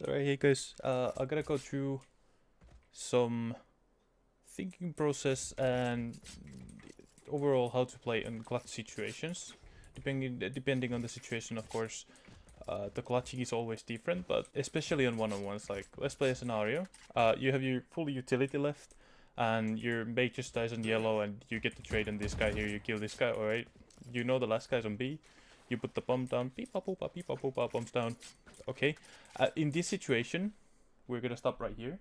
Alright, hey guys, I'm gonna go through some thinking process and overall how to play in clutch situations. Depending on the situation, of course, the clutching is always different, but especially on one-on-ones. Like, let's play a scenario. You have your full utility left, and your mate just dies on yellow, and you get to trade on this guy here. You kill this guy, alright? You know the last guy's on B. You put the bomb down, beep, pop, beep, pop, bombs down. Okay. In this situation, we're gonna stop right here.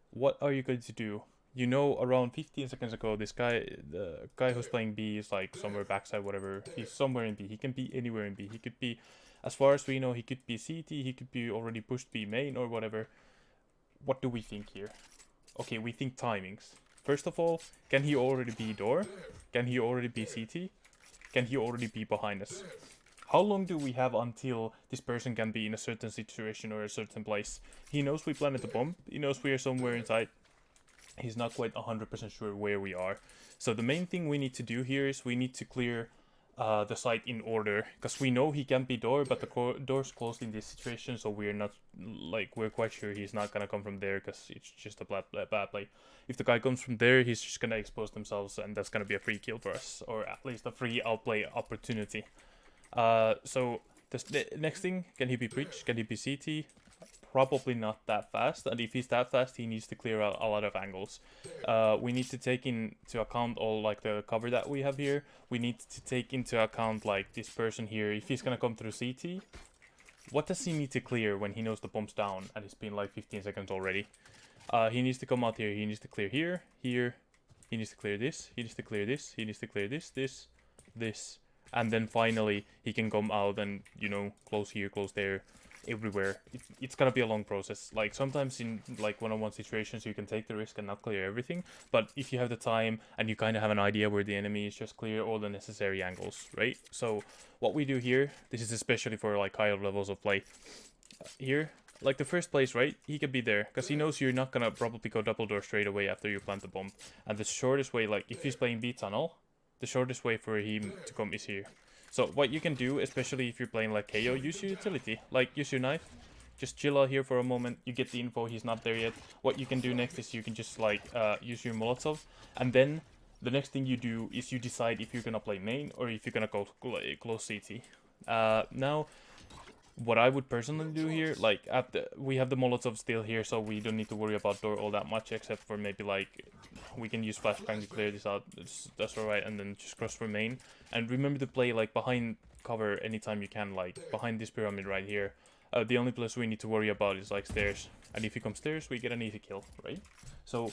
What are you going to do? You know, around 15 seconds ago, the guy who's playing B is like somewhere backside, whatever. He's somewhere in B. He can be anywhere in B. He could be, as far as we know, he could be CT, he could be already pushed B main or whatever. What do we think here? Okay, we think timings. First of all, can he already be door? Can he already be CT? Can he already be behind us? How long do we have until this person can be in a certain situation or a certain place? He knows we planted the bomb. He knows we are somewhere inside. He's not quite 100% sure where we are. So the main thing we need to do here is we need to clear the site in order. Because we know he can be door, but the door's closed in this situation. So we're not, like, we're quite sure he's not gonna come from there because it's just a bad play. If the guy comes from there, he's just gonna expose themselves and that's gonna be a free kill for us. Or at least a free outplay opportunity. So the next thing, can he be breach? Can he be CT? Probably not that fast, and if he's that fast, he needs to clear out a lot of angles. We need to take into account all like the cover that we have here. We need to take into account like this person here. If he's gonna come through CT, what does he need to clear when he knows the bomb's down and it's been like 15 seconds already? He needs to come out here. He needs to clear here, here. He needs to clear this. He needs to clear this. He needs to clear this, this. And then finally, he can come out and, you know, close here, close there, everywhere. It's gonna be a long process. Like, sometimes in, like, one-on-one situations, you can take the risk and not clear everything. But if you have the time and you kind of have an idea where the enemy is, just clear all the necessary angles, right? So, what we do here, this is especially for, like, higher levels of play. Here, like, the first place, right? He can be there, because he knows you're not gonna probably go double door straight away after you plant the bomb. And the shortest way, like, if he's playing B tunnel, the shortest way for him to come is here. So what you can do, especially if you're playing like KO, use your utility. Like, use your knife. Just chill out here for a moment. You get the info, he's not there yet. What you can do next is you can just like use your Molotov. And then the next thing you do is you decide if you're gonna play main or if you're gonna go close CT. Now, what I would personally do here, like, we have the Molotov still here, so we don't need to worry about door all that much, except for maybe, like, we can use flashbang to clear this out. That's alright, and then just cross for main. And remember to play, like, behind cover anytime you can, like, behind this pyramid right here. The only place we need to worry about is, like, stairs. And if he comes stairs, we get an easy kill, right? So,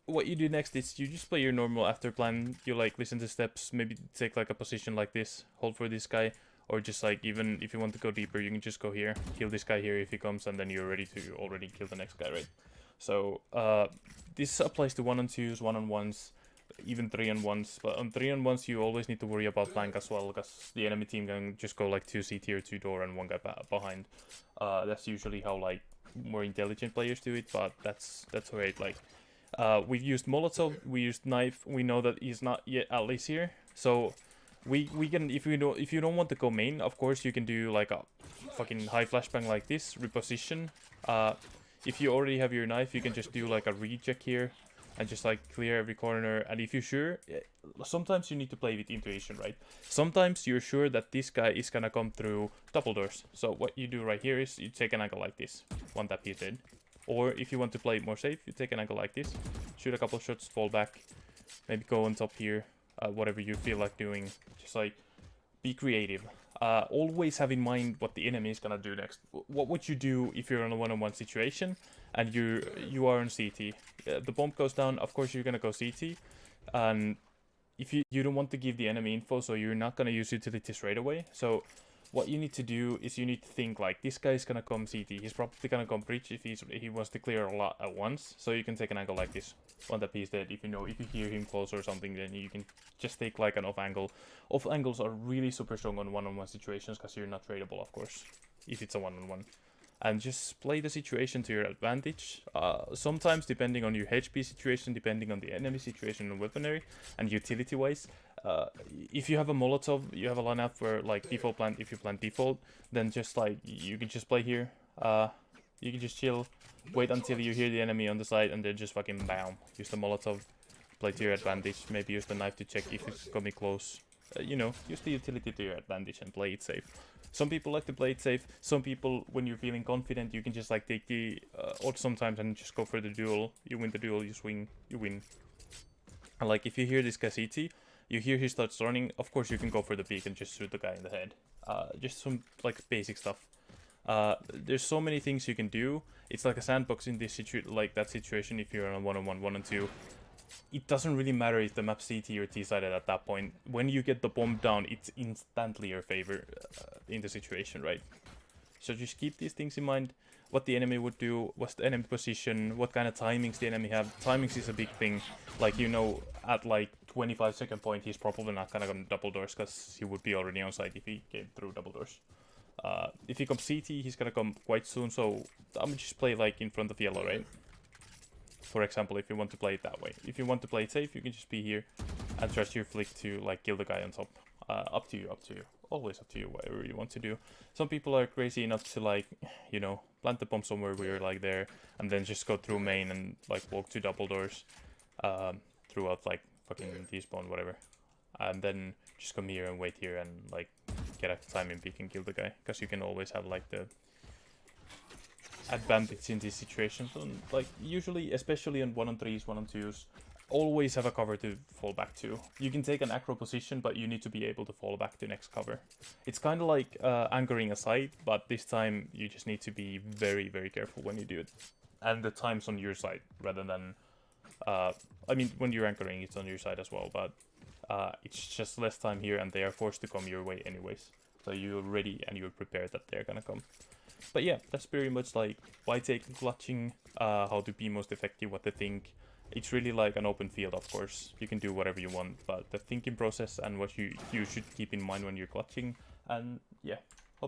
what you do next is you just play your normal after plan. You, like, listen to steps, maybe take, like, a position like this, hold for this guy. Or just like, even if you want to go deeper, you can just go here, kill this guy here if he comes, and then you're ready to already kill the next guy, right? So this applies to 1-on-2s, 1-on-1s, even 3-on-1s. But on 3-on-1s, you always need to worry about flank as well, because the enemy team can just go like 2 CT or 2 door and 1 guy behind. That's usually how like more intelligent players do it, but that's alright. Like, we've used Molotov, we used knife. We know that he's not yet at least here, so. We can, if you don't want to go main, of course you can do like a fucking high flashbang like this, reposition. If you already have your knife, you can just do like a recheck here and just like clear every corner. And if you're sure, sometimes you need to play with intuition, right? Sometimes you're sure that this guy is gonna come through double doors. So what you do right here is you take an angle like this, one tap he's dead. Or if you want to play it more safe, you take an angle like this, shoot a couple shots, fall back, maybe go on top here. Whatever you feel like doing, just like be creative. Always have in mind what the enemy is gonna do next. What would you do if you're in a one-on-one situation and you are on CT? The bomb goes down, of course you're gonna go CT, and if you don't want to give the enemy info, so you're not gonna use utility straight away. So what you need to do is you need to think like, this guy is gonna come CT. He's probably gonna come breach if he wants to clear a lot at once. So you can take an angle like this. One that he's dead. If you hear him close or something, then you can just take like an off angle. Off angles are really super strong on one-on-one situations because you're not tradable, of course, if it's a one-on-one. And just play the situation to your advantage. Sometimes, depending on your HP situation, depending on the enemy situation and weaponry, and utility-wise, if you have a Molotov, you have a lineup where like default plant. If you plant default, then just like you can just play here. You can just chill, wait until you hear the enemy on the side, and then just fucking bam. Use the Molotov, play to your advantage. Maybe use the knife to check if it's coming close. You know, use the utility to your advantage and play it safe. Some people like to play it safe. Some people, when you're feeling confident, you can just like take the odd sometimes and just go for the duel. You win the duel, you swing, you win. And like if you hear this guy CT, you hear he starts running, of course you can go for the peak and just shoot the guy in the head. Just some like basic stuff. There's so many things you can do. It's like a sandbox in this situation if you're on a 1-on-1, 1-on-2. It doesn't really matter if the map's CT or T-sided at that point. When you get the bomb down, it's instantly your favor in the situation, right? So just keep these things in mind. What the enemy would do, what's the enemy position, what kind of timings the enemy have. Timings is a big thing. Like, you know, at like 25-second point, he's probably not gonna come double doors because he would be already on site if he came through double doors. If he comes CT, he's gonna come quite soon, so I'm gonna just play like in front of yellow, right? For example, if you want to play it that way. If you want to play it safe, you can just be here and trust your flick to like kill the guy on top. Up to you, up to you. Always up to you, whatever you want to do. Some people are crazy enough to like, you know, plant the bomb somewhere where you're like there, and then just go through main and like walk to double doors throughout like fucking despawn, whatever. And then just come here and wait here and like get a timing peek and kill the guy. Because you can always have like the advantage in these situations. And like usually, especially on 1-on-3s, 1-on-2s, always have a cover to fall back to. You can take an aggro position, but you need to be able to fall back to next cover. It's kind of like anchoring a site, but this time you just need to be very, very careful when you do it. And the time's on your side rather than... I mean, when you're anchoring, it's on your side as well, but it's just less time here, and they are forced to come your way anyways. So you're ready and you're prepared that they're gonna come. But yeah, that's very much like why take clutching, how to be most effective, what to think. It's really like an open field, of course. You can do whatever you want, but the thinking process and what you should keep in mind when you're clutching. And yeah,